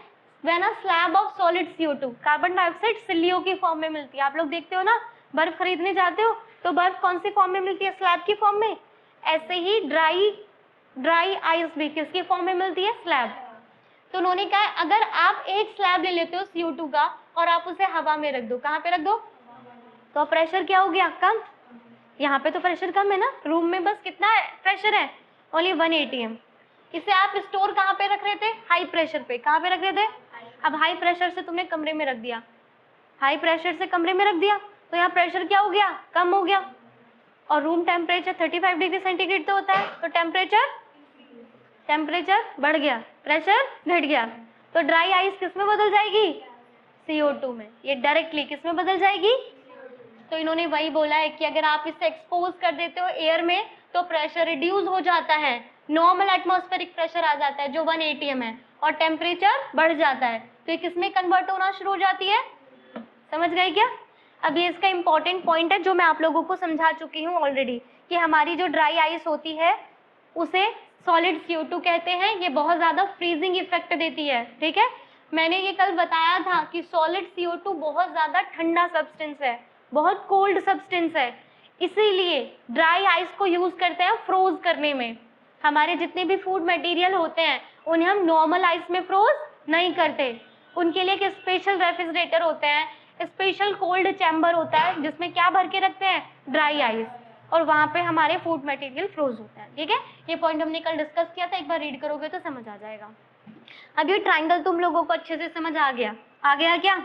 when a slab of solid CO2, carbon dioxide सिल्लियों की फॉर्म में मिलती है। आप लोग देखते हो ना, बर्फ खरीदने जाते हो तो बर्फ कौन सी फॉर्म में मिलती है? स्लैब की फॉर्म में। ऐसे ही ड्राई आइस भी किसकी फॉर्म में मिलती है? स्लैब। तो उन्होंने कहा अगर आप एक स्लैब ले लेते हो CO2 का और आप उसे हवा में रख दो, कहाँ पे रख दो? तो प्रेशर क्या हो गया? कम। यहाँ पे तो प्रेशर कम है ना, रूम में बस कितना प्रेशर है? Only 1 atm। इसे आप स्टोर कहाँ पे रख रहे थे? हाई प्रेशर पे। कहाँ पे रख रहे थे? अब हाई प्रेशर से तुमने कमरे में रख दिया, हाई प्रेशर से कमरे में रख दिया, तो यहाँ प्रेशर क्या हो गया? कम हो गया। और रूम टेम्परेचर 35 डिग्री सेंटीग्रेड तो होता है, तो टेम्परेचर बढ़ गया, प्रेशर घट गया, तो ड्राई आइस किस में बदल जाएगी? CO2 में। ये डायरेक्टली किस में बदल जाएगी? तो इन्होंने वही बोला है कि अगर आप इसे एक्सपोज कर देते हो एयर में तो प्रेशर रिड्यूस हो जाता है, नॉर्मल एटमॉस्फेरिक प्रेशर आ जाता है जो 1 atm है, और टेम्परेचर बढ़ जाता है, तो ये किस में कन्वर्ट होना शुरू हो जाती है? समझ गए क्या? अब ये इसका इंपॉर्टेंट पॉइंट है जो मैं आप लोगों को समझा चुकी हूँ ऑलरेडी, कि हमारी जो ड्राई आइस होती है उसे सॉलिड CO2 कहते हैं। ये बहुत ज्यादा फ्रीजिंग इफेक्ट देती है, ठीक है। मैंने ये कल बताया था कि सॉलिड CO2 बहुत ज्यादा ठंडा सब्सटेंस है, बहुत कोल्ड सब्सटेंस है, इसीलिए ड्राई आइस को यूज करते हैं फ्रोज करने में। हमारे जितने भी फूड मटेरियल होते हैं उन्हें हम नॉर्मल आइस में फ्रोज नहीं करते, उनके लिए एक स्पेशल रेफ्रिजरेटर होते हैं, स्पेशल कोल्ड चैम्बर होता है जिसमें क्या भर के रखते हैं? ड्राई आइस, और वहां पे हमारे फूड मटेरियल फ्रोज होता है, ठीक है। ये पॉइंट हमने कल डिस्कस किया था, एक बार रीड करोगे तो समझ आ जाएगा। अब ये ट्राइंगल तुम लोगों को अच्छे से समझ आ गया क्या?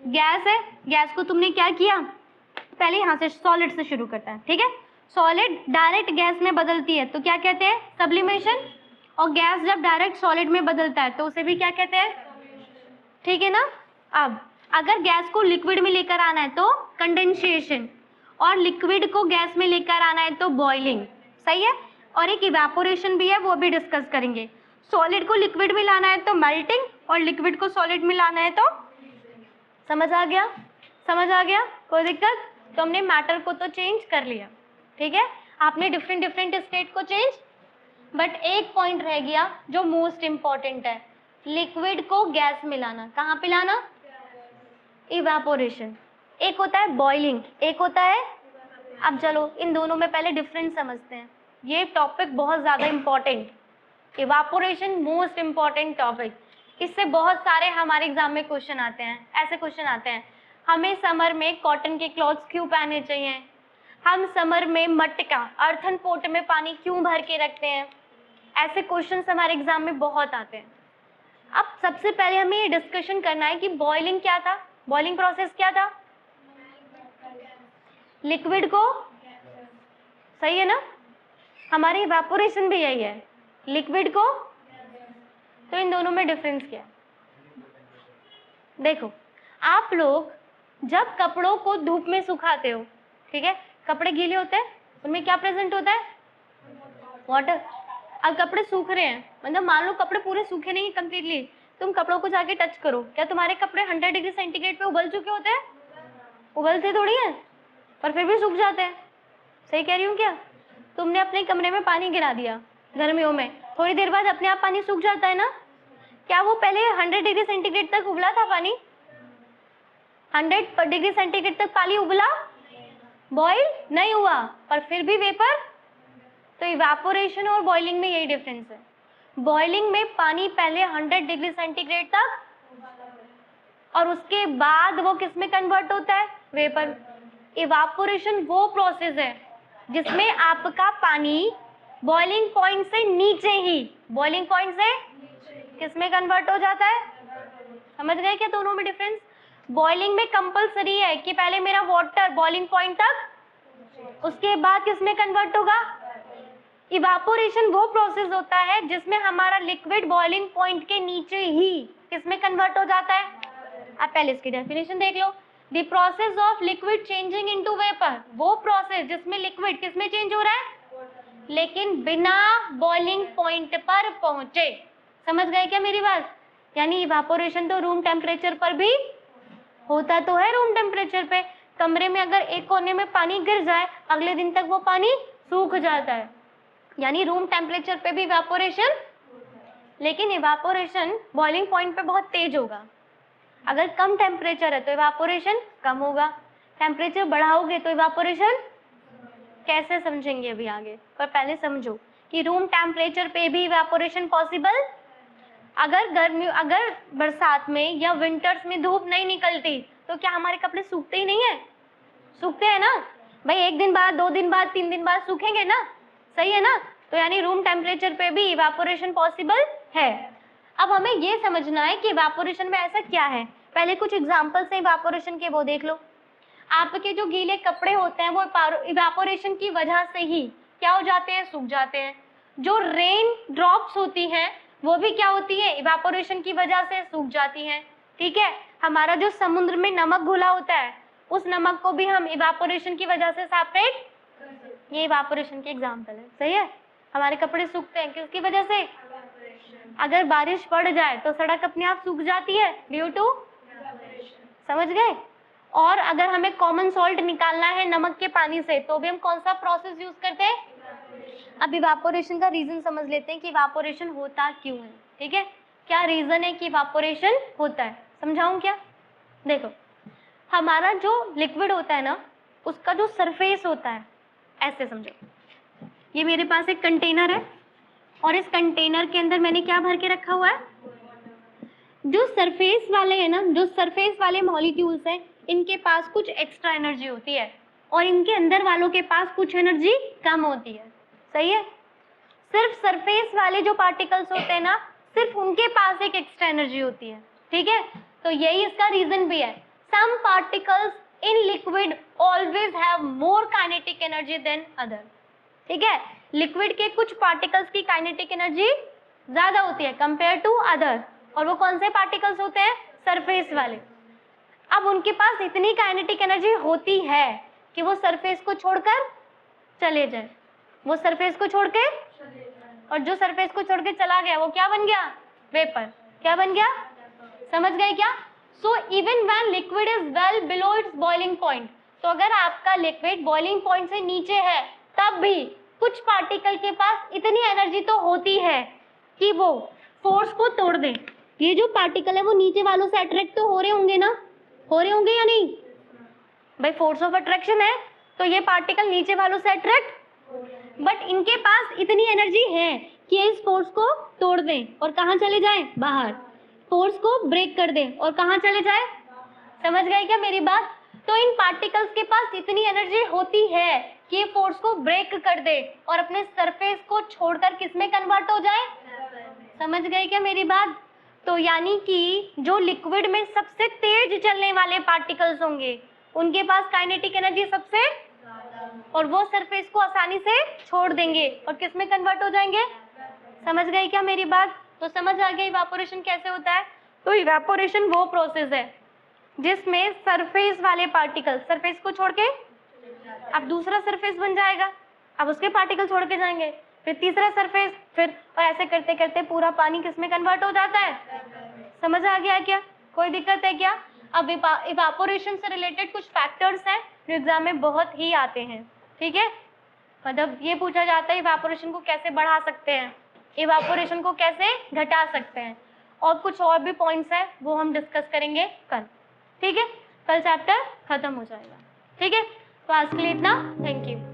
गैस है, गैस को तुमने क्या किया? पहले यहाँ से सॉलिड से शुरू करता है, ठीक है। सॉलिड डायरेक्ट गैस में बदलती है तो क्या कहते हैं? सब्लिमेशन। और गैस जब डायरेक्ट सॉलिड में बदलता है तो उसे भी क्या कहते हैं? ठीक है ना। अब अगर गैस को लिक्विड में लेकर आना है तो कंडेंसेशन, और लिक्विड को गैस में लेकर आना है तो बॉइलिंग, सही है। और एक इवेपोरेशन भी है, वो भी डिस्कस करेंगे। सॉलिड को लिक्विड में लाना है तो मेल्टिंग, और लिक्विड को सॉलिड में लाना है तो, समझ आ गया? समझ आ गया? कोई दिक्कत? तो हमने मैटर को तो चेंज कर लिया, ठीक है। आपने डिफरेंट स्टेट को चेंज, बट एक पॉइंट रह गया जो मोस्ट इंपॉर्टेंट है, लिक्विड को गैस में लाना। कहाँ पे लाना? इवेपोरेशन। एक होता है बॉइलिंग, एक होता है, अब चलो इन दोनों में पहले डिफरेंस समझते हैं। ये टॉपिक बहुत ज्यादा important, evaporation most important topic. इससे बहुत सारे हमारे एग्जाम में क्वेश्चन आते हैं। ऐसे क्वेश्चन आते हैं, हमें समर में कॉटन के क्लॉथ्स क्यों पहनने चाहिए? हम समर में मटका अर्थन पोट में पानी क्यों भर के रखते हैं? ऐसे क्वेश्चन हमारे एग्जाम में बहुत आते हैं। अब सबसे पहले हमें ये डिस्कशन करना है कि बॉइलिंग क्या था, बॉइलिंग प्रोसेस क्या था? लिक्विड को, सही है ना, हमारी इवेपोरेशन भी यही है, लिक्विड को। तो इन दोनों में डिफरेंस क्या है? देखो, आप लोग जब कपड़ों को धूप में सुखाते हो, ठीक है, कपड़े गीले होते हैं, उनमें क्या प्रेजेंट होता है? वाटर। अब कपड़े सूख रहे हैं, मतलब मान लो कपड़े पूरे सूखे नहीं कंप्लीटली, तुम कपड़ों को जाके टच करो, क्या तुम्हारे कपड़े 100 डिग्री सेंटीग्रेड पे उबल चुके होते हैं? उबलते थोड़ी हैं, पर फिर भी सूख जाते हैं। सही कह रही हूँ क्या? तुमने अपने कमरे में पानी गिरा दिया गर्मियों में, थोड़ी देर बाद अपने आप पानी सूख जाता है ना? क्या वो पहले 100 डिग्री सेंटीग्रेड तक उबला था पानी? 100 डिग्री सेंटीग्रेड तक पानी उबला, बॉइल नहीं हुआ, पर फिर भी वेपर। तो इवेपोरेशन और बॉइलिंग में यही डिफरेंस है। बॉइलिंग में पानी पहले 100 डिग्री सेंटीग्रेड तक, और उसके बाद वो किस में कन्वर्ट होता है? वेपर। इवेपोरेशन वो प्रोसेस है जिसमें आपका पानी बॉइलिंग पॉइंट से नीचे ही, बॉइलिंग पॉइंट से किस में कन्वर्ट हो जाता है? समझ गए क्या दोनों में डिफरेंस? बॉइलिंग में कंपलसरी है कि पहले मेरा वाटर बॉइलिंग पॉइंट तक, उसके बाद किस में कन्वर्ट होगा? इवेपोरेशन वो प्रोसेस होता है जिसमें हमारा लिक्विड बॉइलिंग पॉइंट के नीचे ही किस में कन्वर्ट हो जाता है? आप पहले इसकी डेफिनेशन देख लो। The process of liquid changing into vapour, वो प्रोसेस जिसमें लिक्विड किस में चेंज हो रहा है, लेकिन बिना बॉइलिंग पॉइंट पर पहुंचे। समझ गए क्या मेरी बात? यानी इवेपोरेशन तो रूम टेम्परेचर पर भी होता तो है, रूम टेम्परेचर पे। कमरे में अगर एक कोने में पानी गिर जाए, अगले दिन तक वो पानी सूख जाता है, यानी रूम टेम्परेचर पे भी इवेपोरेशन, लेकिन इवेपोरेशन बॉइलिंग पॉइंट पे बहुत तेज होगा। अगर कम टेम्परेचर है तो इवेपोरेशन कम होगा, टेम्परेचर बढ़ाओगे तो इवेपोरेशन, कैसे समझेंगे अभी आगे, पर पहले समझो कि रूम टेम्परेचर पे भी इवेपोरेशन पॉसिबल। अगर बरसात में या विंटर्स में धूप नहीं निकलती तो क्या हमारे कपड़े सूखते ही नहीं है? सूखते हैं ना भाई, 1 दिन बाद, 2 दिन बाद, 3 दिन बाद सूखेंगे ना, सही है ना? तो यानी रूम टेम्परेचर पे भी इवेपोरेशन पॉसिबल है। अब हमें ये समझना है कि इवेपोरेशन में ऐसा क्या है। पहले कुछ एग्जांपल्स हैं इवेपोरेशन के, वो देख लो। आपके जो गीले कपड़े होते हैं वो इवेपोरेशन की वजह से ही क्या हो जाते हैं, सूख जाते हैं। जो रेन ड्रॉप्स होती हैं वो भी क्या होती है, इवेपोरेशन की वजह से सूख जाती हैं। ठीक है, हमारा जो समुद्र में नमक घुला होता है उस नमक को भी हम इवेपोरेशन की वजह से सेपरेट, ये इवेपोरेशन के एग्जाम्पल है। सही है, हमारे कपड़े सूखते हैं किसकी वजह से, अगर बारिश पड़ जाए तो सड़क अपने आप सूख जाती है ड्यू टू, समझ गए। और अगर हमें कॉमन सॉल्ट निकालना है नमक के पानी से तो भी हम कौन सा प्रोसेस यूज करते हैं। अब इवेपोरेशन का रीजन समझ लेते हैं कि इवेपोरेशन होता क्यों है। ठीक है, क्या रीजन है कि इवेपोरेशन होता है, समझाऊं क्या। देखो, हमारा जो लिक्विड होता है ना उसका जो सरफेस होता है, ऐसे समझो, ये मेरे पास एक कंटेनर है और इस कंटेनर के अंदर मैंने क्या भर के रखा हुआ है, जो सरफेस वाले है ना, जो सरफेस वाले मॉलिक्यूल्स हैं इनके पास कुछ एक्स्ट्रा एनर्जी होती है और इनके अंदर वालों के पास कुछ एनर्जी कम होती है। सही है, सिर्फ सरफेस वाले जो पार्टिकल्स होते हैं ना सिर्फ उनके पास एक एक्स्ट्रा एनर्जी होती है। ठीक है, तो यही इसका रीजन भी है। Some particles in liquid always have more kinetic energy than other. ठीक है, लिक्विड के कुछ पार्टिकल्स की काइनेटिक एनर्जी ज्यादा होती है कंपेयर टू अदर, और वो कौन से पार्टिकल्स होते हैं, सरफेस वाले। अब उनके पास इतनी काइनेटिक एनर्जी होती है कि वो सरफेस को छोड़कर चले जाए, वो सरफेस को छोड़ के, और जो सरफेस को छोड़ के चला गया वो क्या बन गया, वेपर। क्या बन गया, समझ गए क्या। So even when liquid is well below it's boiling point, तो अगर आपका लिक्विड बॉइलिंग पॉइंट से नीचे है तब भी कुछ पार्टिकल के पास इतनी एनर्जी तो होती है कि वो फोर्स को तोड़ दे। ये जो पार्टिकल है वो नीचे वालों से अट्रैक्ट तो हो रहे होंगे ना, हो रहे होंगे या नहीं भाई, फोर्स ऑफ अट्रैक्शन है तो ये पार्टिकल नीचे वालों से अट्रैक्ट, बट इनके पास इतनी एनर्जी है कि इस फोर्स को तोड़ दें और कहाँ चले जाएं, बाहर, फोर्स को ब्रेक कर दें और कहाँ चले जाएं। समझ गए क्या मेरी बात। तो इन पार्टिकल्स के पास इतनी एनर्जी होती है कि ये फोर्स को ब्रेक कर दे और अपने सरफेस को छोड़कर किस में कन्वर्ट हो जाए। समझ गए क्या मेरी बात। तो यानी कि जो लिक्विड में सबसे तेज चलने वाले पार्टिकल्स होंगे उनके पास काइनेटिक एनर्जी सबसे, और वो सरफेस को आसानी से छोड़ देंगे और किस में कन्वर्ट हो जाएंगे। समझ गए क्या मेरी बात। तो समझ आ गया इवेपोरेशन कैसे होता है। तो इवेपोरेशन वो प्रोसेस है जिसमें सरफेस वाले पार्टिकल सरफेस को छोड़ के अब दूसरा सरफेस बन जाएगा, अब उसके पार्टिकल छोड़ के जाएंगे, फिर तीसरा सरफेस, फिर, और ऐसे करते करते पूरा पानी किस में कन्वर्ट हो जाता है। समझ आ गया क्या, कोई दिक्कत है क्या। अब इवेपोरेशन से रिलेटेड कुछ फैक्टर्स हैं जो एग्जाम में बहुत ही आते हैं। ठीक है, मतलब ये पूछा जाता है इवेपोरेशन को कैसे बढ़ा सकते हैं, इवेपोरेशन को कैसे घटा सकते हैं, और कुछ और भी पॉइंट्स हैं वो हम डिस्कस करेंगे कल। ठीक है, कल चैप्टर खत्म हो जाएगा। ठीक है, तो आज के लिए इतना, थैंक यू।